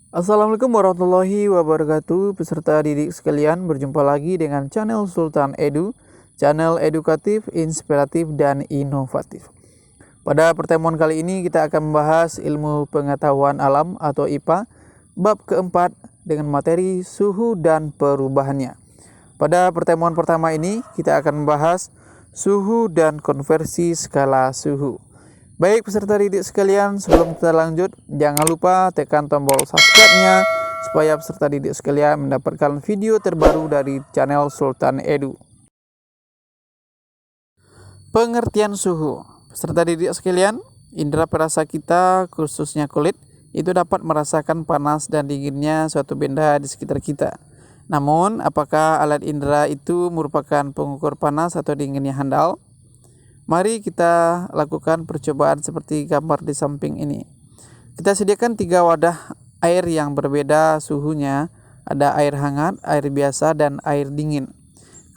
Assalamualaikum warahmatullahi wabarakatuh, peserta didik sekalian. Berjumpa lagi dengan channel Sultan Edu, channel edukatif, inspiratif, dan inovatif. Pada pertemuan kali ini kita akan membahas ilmu pengetahuan alam atau IPA, bab keempat dengan materi suhu dan perubahannya. Pada pertemuan pertama ini kita akan membahas suhu dan konversi skala suhu. Baik peserta didik sekalian, sebelum kita lanjut, jangan lupa tekan tombol subscribe-nya supaya peserta didik sekalian mendapatkan video terbaru dari channel Sultan Edu. Pengertian suhu. Peserta didik sekalian, indera perasa kita, khususnya kulit, itu dapat merasakan panas dan dinginnya suatu benda di sekitar kita. Namun, apakah alat indera itu merupakan pengukur panas atau dinginnya handal? Mari kita lakukan percobaan seperti gambar di samping ini. Kita sediakan 3 wadah air yang berbeda suhunya. Ada air hangat, air biasa, dan air dingin.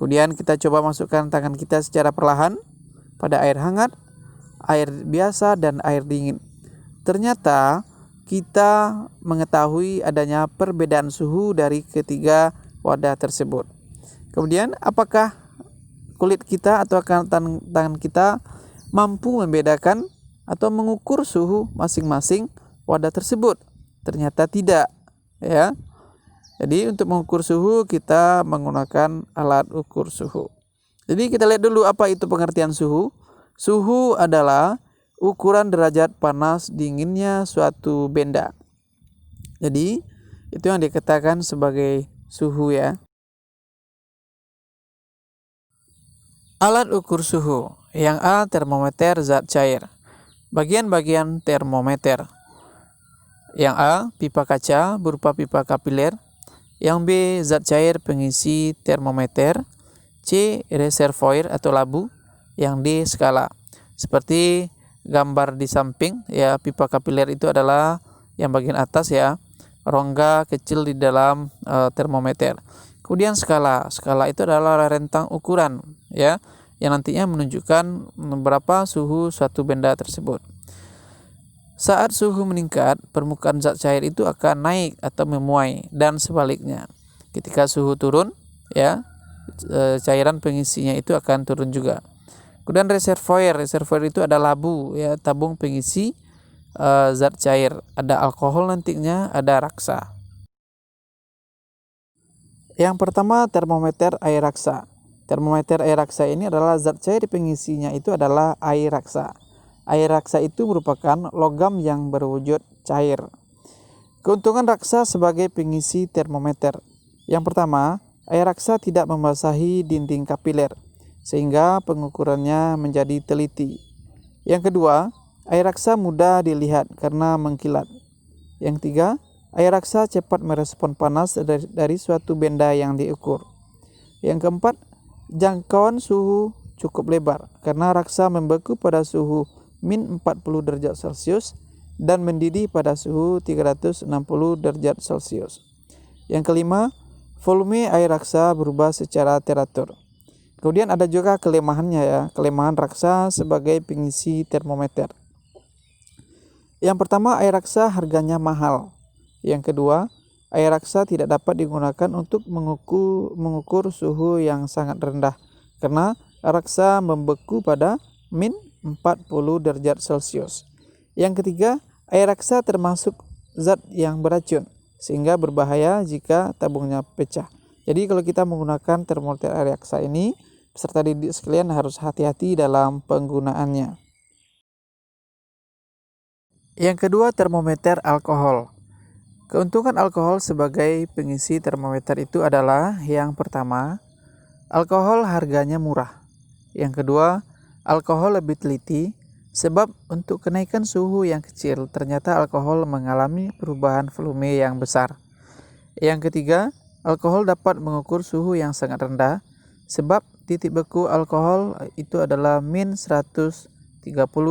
Kemudian kita coba masukkan tangan kita secara perlahan pada air hangat, air biasa, dan air dingin. Ternyata kita mengetahui adanya perbedaan suhu dari ketiga wadah tersebut. Kemudian apakah kulit kita atau tangan kita mampu membedakan atau mengukur suhu masing-masing wadah tersebut? Ternyata tidak, ya. Jadi untuk mengukur suhu kita menggunakan alat ukur suhu. Jadi kita lihat dulu apa itu pengertian suhu. Suhu adalah ukuran derajat panas dinginnya suatu benda. Jadi itu yang dikatakan sebagai suhu, ya. Alat ukur suhu. Yang A, termometer zat cair. Bagian-bagian termometer. Yang A, pipa kaca berupa pipa kapiler. Yang B, zat cair pengisi termometer. C, reservoir atau labu. Yang D, skala. Seperti gambar di samping, ya, pipa kapiler itu adalah yang bagian atas, ya, rongga kecil di dalam termometer. Kemudian skala. Skala itu adalah rentang ukuran, ya, yang nantinya menunjukkan berapa suhu suatu benda tersebut. Saat suhu meningkat, permukaan zat cair itu akan naik atau memuai, dan sebaliknya. Ketika suhu turun, ya, cairan pengisinya itu akan turun juga. Kemudian reservoir itu ada labu, ya, tabung pengisi zat cair. Ada alkohol nantinya, ada raksa. Yang pertama, termometer air raksa. Termometer air raksa ini adalah zat cair pengisinya itu adalah air raksa. Air raksa itu merupakan logam yang berwujud cair. Keuntungan raksa sebagai pengisi termometer. Yang pertama, air raksa tidak membasahi dinding kapiler, sehingga pengukurannya menjadi teliti. Yang kedua, air raksa mudah dilihat karena mengkilat. Yang tiga, air raksa cepat merespon panas dari suatu benda yang diukur. Yang keempat, jangkauan suhu cukup lebar karena raksa membeku pada suhu min 40 derajat Celcius dan mendidih pada suhu 360 derajat Celcius. Yang kelima, volume air raksa berubah secara teratur. Kemudian ada juga kelemahannya, ya, kelemahan raksa sebagai pengisi termometer. Yang pertama, air raksa harganya mahal. Yang kedua, air raksa tidak dapat digunakan untuk mengukur suhu yang sangat rendah karena raksa membeku pada min 40 derajat Celcius. Yang ketiga, air raksa termasuk zat yang beracun sehingga berbahaya jika tabungnya pecah. Jadi kalau kita menggunakan termometer air raksa ini, peserta didik sekalian harus hati-hati dalam penggunaannya. Yang kedua, termometer alkohol. Keuntungan alkohol sebagai pengisi termometer itu adalah yang pertama, alkohol harganya murah. Yang kedua, alkohol lebih teliti sebab untuk kenaikan suhu yang kecil ternyata alkohol mengalami perubahan volume yang besar. Yang ketiga, alkohol dapat mengukur suhu yang sangat rendah sebab titik beku alkohol itu adalah min 130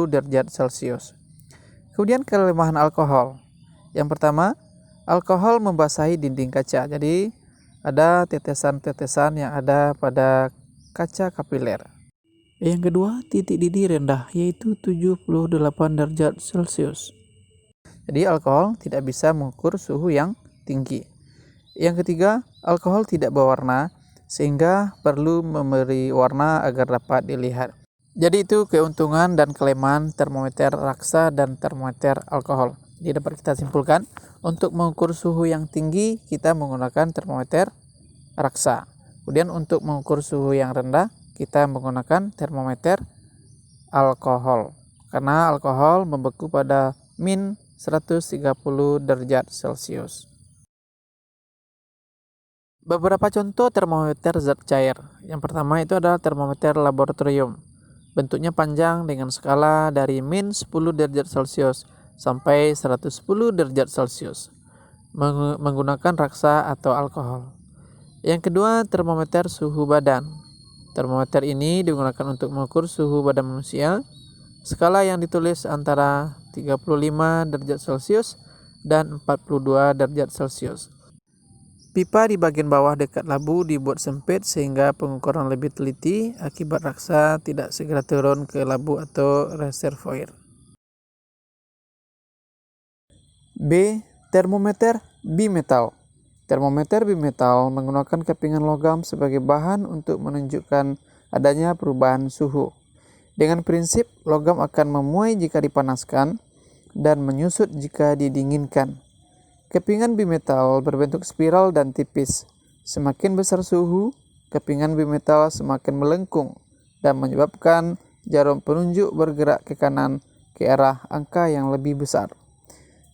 derajat Celcius. Kemudian kelemahan alkohol. Yang pertama, alkohol membasahi dinding kaca. Jadi ada tetesan-tetesan yang ada pada kaca kapiler. Yang kedua, titik didih rendah yaitu 78 derajat Celcius. Jadi alkohol tidak bisa mengukur suhu yang tinggi. Yang ketiga, alkohol tidak berwarna sehingga perlu memberi warna agar dapat dilihat. Jadi itu keuntungan dan kelemahan termometer raksa dan termometer alkohol. Jadi dapat kita simpulkan, untuk mengukur suhu yang tinggi kita menggunakan termometer raksa. Kemudian untuk mengukur suhu yang rendah kita menggunakan termometer alkohol. Karena alkohol membeku pada min 130 derajat Celcius. Beberapa contoh termometer zat cair. Yang pertama itu adalah termometer laboratorium. Bentuknya panjang dengan skala dari min 10 derajat Celcius sampai 110 derajat Celcius. Menggunakan raksa atau alkohol. Yang kedua, termometer suhu badan. Termometer ini digunakan untuk mengukur suhu badan manusia. Skala yang ditulis antara 35 derajat Celcius dan 42 derajat Celcius. Pipa di bagian bawah dekat labu dibuat sempit sehingga pengukuran lebih teliti akibat raksa tidak segera turun ke labu atau reservoir. B. Termometer bimetal. Termometer bimetal menggunakan kepingan logam sebagai bahan untuk menunjukkan adanya perubahan suhu. Dengan prinsip logam akan memuai jika dipanaskan dan menyusut jika didinginkan. Kepingan bimetal berbentuk spiral dan tipis. Semakin besar suhu, kepingan bimetal semakin melengkung dan menyebabkan jarum penunjuk bergerak ke kanan ke arah angka yang lebih besar.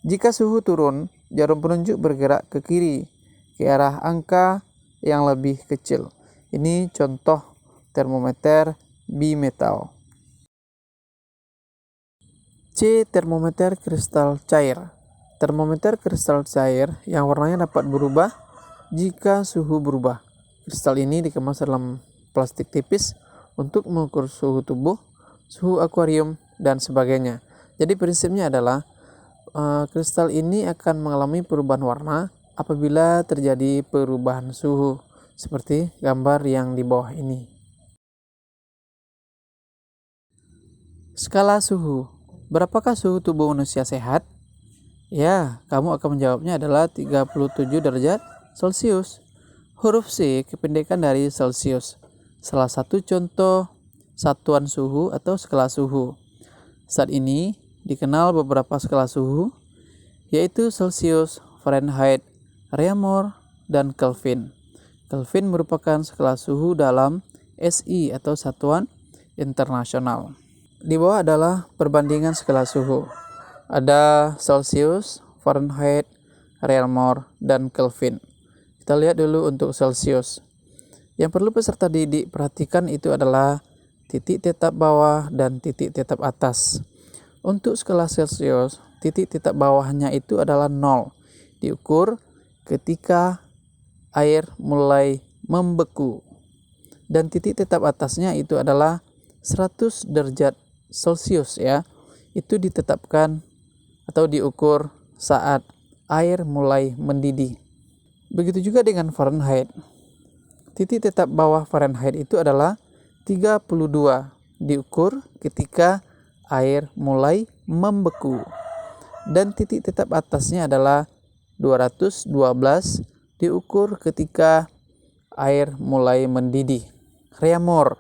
Jika suhu turun, jarum penunjuk bergerak ke kiri ke arah angka yang lebih kecil. Ini contoh termometer bimetal. C. Termometer kristal cair. Termometer kristal cair yang warnanya dapat berubah jika suhu berubah. Kristal ini dikemas dalam plastik tipis untuk mengukur suhu tubuh, suhu akuarium, dan sebagainya. Jadi prinsipnya adalah kristal ini akan mengalami perubahan warna apabila terjadi perubahan suhu, seperti gambar yang di bawah ini. Skala suhu. Berapakah suhu tubuh manusia sehat? Ya, kamu akan menjawabnya adalah 37 derajat Celcius. Huruf C kependekan dari Celsius. Salah satu contoh satuan suhu atau skala suhu. Saat ini dikenal beberapa skala suhu, yaitu Celsius, Fahrenheit, Réaumur, dan Kelvin. Kelvin merupakan skala suhu dalam SI atau satuan internasional. Di bawah adalah perbandingan skala suhu. Ada Celsius, Fahrenheit, Réaumur, dan Kelvin. Kita lihat dulu untuk Celsius. Yang perlu peserta didik perhatikan itu adalah titik tetap bawah dan titik tetap atas. Untuk skala Celsius, titik tetap bawahnya itu adalah 0. Diukur ketika air mulai membeku. Dan titik tetap atasnya itu adalah 100 derajat Celcius ya. Itu ditetapkan atau diukur saat air mulai mendidih. Begitu juga dengan Fahrenheit. Titik tetap bawah Fahrenheit itu adalah 32. Diukur ketika air mulai membeku. Dan titik tetap atasnya adalah 212, diukur ketika air mulai mendidih. Réaumur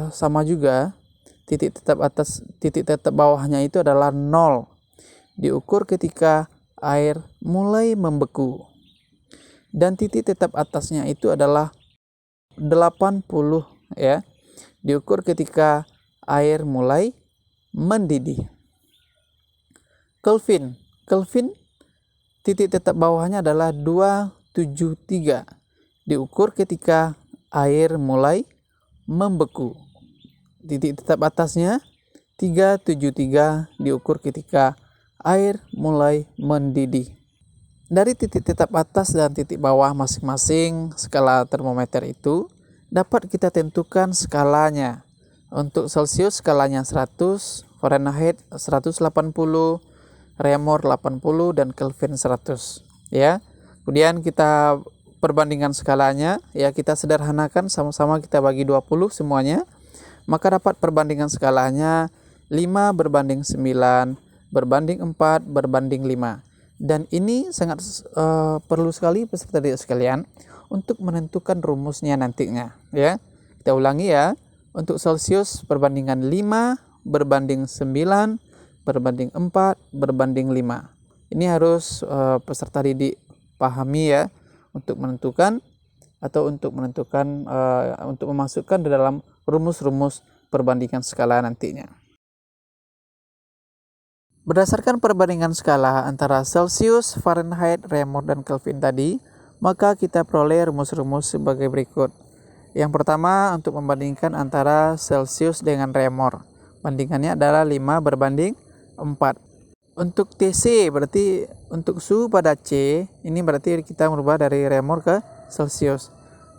sama juga, titik tetap bawahnya itu adalah 0. Diukur ketika air mulai membeku. Dan titik tetap atasnya itu adalah 80 ya. Diukur ketika air mulai mendidih. Kelvin titik tetap bawahnya adalah 273. Diukur ketika air mulai membeku. Titik tetap atasnya 373, diukur ketika air mulai mendidih. Dari titik tetap atas dan titik bawah masing-masing skala termometer itu dapat kita tentukan skalanya. Untuk Celsius skalanya 100, Fahrenheit 180, Reaumur 80 dan Kelvin 100 ya. Kemudian kita perbandingan skalanya ya, kita sederhanakan sama-sama, kita bagi 20 semuanya. Maka dapat perbandingan skalanya 5 berbanding 9 berbanding 4 berbanding 5. Dan ini sangat perlu sekali peserta didik sekalian untuk menentukan rumusnya nantinya ya. Kita ulangi ya. Untuk Celsius perbandingan 5 berbanding 9 berbanding 4 berbanding 5. Ini harus peserta didik pahami ya, untuk menentukan atau untuk memasukkan di dalam rumus-rumus perbandingan skala nantinya. Berdasarkan perbandingan skala antara Celsius, Fahrenheit, Reaumur, dan Kelvin tadi, maka kita peroleh rumus-rumus sebagai berikut. Yang pertama, untuk membandingkan antara Celsius dengan Reaumur. Bandingannya adalah 5 berbanding 4. Untuk TC berarti untuk suhu pada C, ini berarti kita merubah dari Reaumur ke Celsius.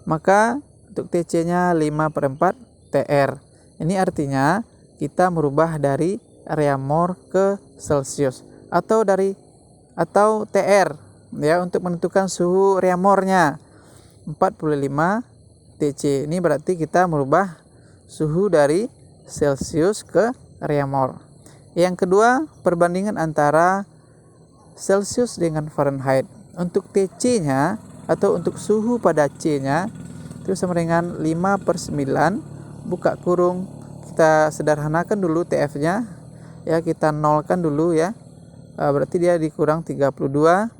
Maka untuk TC-nya 5/4 TR. Ini artinya kita merubah dari Reaumur ke Celsius atau TR ya, untuk menentukan suhu Reaumurnya 45 TC. Ini berarti kita merubah suhu dari Celsius ke Reaumur. Yang kedua, perbandingan antara Celsius dengan Fahrenheit. Untuk TC-nya atau untuk suhu pada C-nya itu sama dengan 5/9 buka kurung, kita sederhanakan dulu TF-nya ya, kita nolkan dulu ya. Berarti dia dikurang 32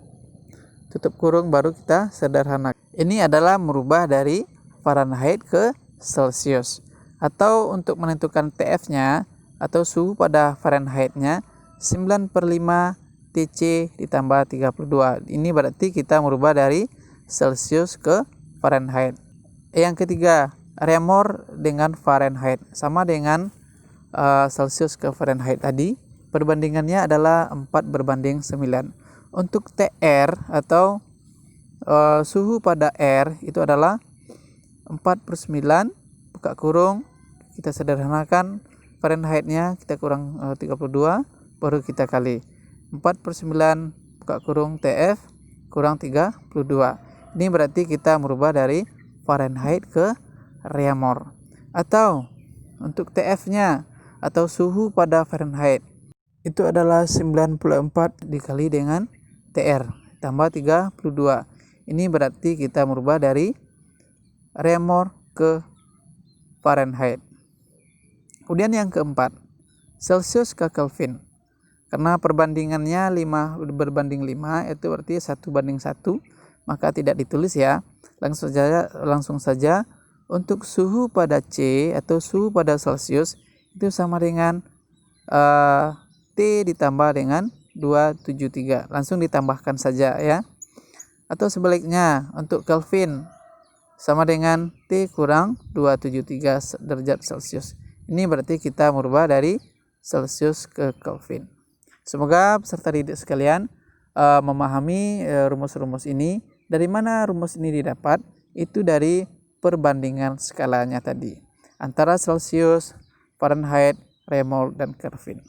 tutup kurung, baru kita sederhanakan. Ini adalah merubah dari Fahrenheit ke Celsius. Atau untuk menentukan TF-nya atau suhu pada Fahrenheit-nya 9/5 TC ditambah 32. Ini berarti kita merubah dari Celsius ke Fahrenheit. Yang ketiga, Reaumur dengan Fahrenheit sama dengan Celsius ke Fahrenheit tadi. Perbandingannya adalah 4 berbanding 9. Untuk TR atau suhu pada R itu adalah 4/9 buka kurung, kita sederhanakan Fahrenheit-nya, kita kurang 32 baru kita kali 4/9 buka kurung TF kurang 32. Ini berarti kita merubah dari Fahrenheit ke Reaumur. Atau untuk TF-nya atau suhu pada Fahrenheit itu adalah 94 dikali dengan TR tambah 32. Ini berarti kita merubah dari Reaumur ke Fahrenheit. Kemudian yang keempat, Celsius ke Kelvin. Karena perbandingannya 5 berbanding 5, itu berarti 1/1, maka tidak ditulis ya. Langsung saja untuk suhu pada C atau suhu pada Celsius itu sama dengan T ditambah dengan 273. Langsung ditambahkan saja ya. Atau sebaliknya untuk Kelvin sama dengan T kurang 273 derajat Celsius. Ini berarti kita merubah dari Celsius ke Kelvin. Semoga peserta didik sekalian memahami rumus-rumus ini. Dari mana rumus ini didapat? Itu dari perbandingan skalanya tadi antara Celsius, Fahrenheit, Reaumur, dan Kelvin.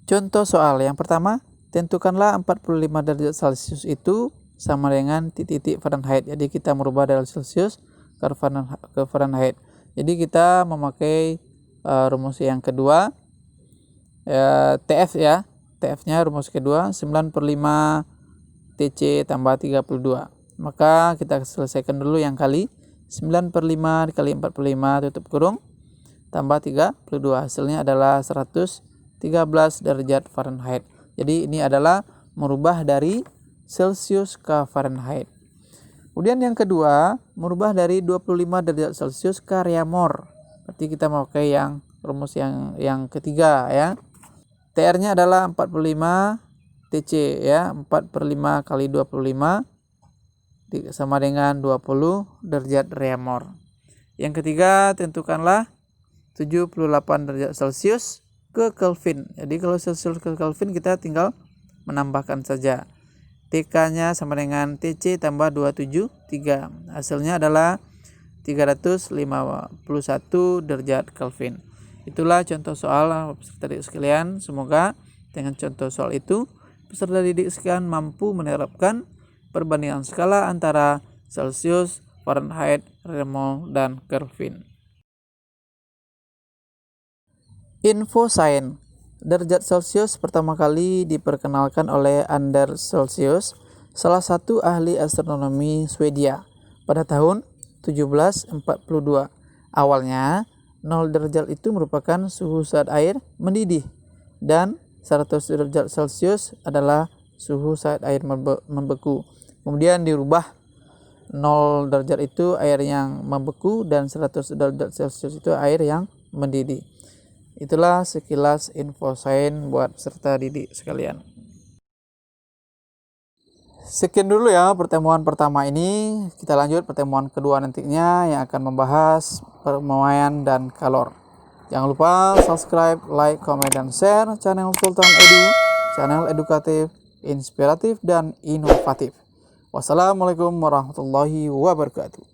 Contoh soal yang pertama, tentukanlah 45 derajat Celsius itu sama dengan titik Fahrenheit. Jadi kita merubah dari Celsius ke Fahrenheit. Jadi kita memakai rumus yang kedua, TF ya. TF-nya rumus kedua 9/5 TC tambah 32. Maka kita selesaikan dulu yang kali 9/5 dikali 45 tutup kurung tambah 32. Hasilnya adalah 113 derajat Fahrenheit. Jadi ini adalah merubah dari Celsius ke Fahrenheit. Kemudian yang kedua, merubah dari 25 derajat Celsius ke Reaumur. Berarti kita memakai yang rumus yang ketiga ya. TR-nya adalah 45 TC ya, 4/5 kali 25 sama dengan 20 derajat Reaumur. Yang ketiga, tentukanlah 78 derajat Celsius ke Kelvin. Jadi kalau Celsius ke Kelvin kita tinggal menambahkan saja. TK-nya sama dengan TC tambah 273. Hasilnya adalah 351 derajat Kelvin. Itulah contoh soal peserta didik sekalian. Semoga dengan contoh soal itu peserta didik sekalian mampu menerapkan perbandingan skala antara Celsius, Fahrenheit, Reaumur, dan Kelvin. Info sains. Derajat Celcius pertama kali diperkenalkan oleh Anders Celsius, salah satu ahli astronomi Swedia, pada tahun 1742. Awalnya, 0 derajat itu merupakan suhu saat air mendidih, dan 100 derajat Celcius adalah suhu saat air membeku. Kemudian dirubah, 0 derajat itu air yang membeku dan 100 derajat Celcius itu air yang mendidih. Itulah sekilas info sains buat peserta didik sekalian. Sekian dulu ya pertemuan pertama ini. Kita lanjut pertemuan kedua nantinya yang akan membahas permuaian dan kalor. Jangan lupa subscribe, like, komen, dan share channel Sultan Edu, channel edukatif, inspiratif, dan inovatif. Wassalamualaikum warahmatullahi wabarakatuh.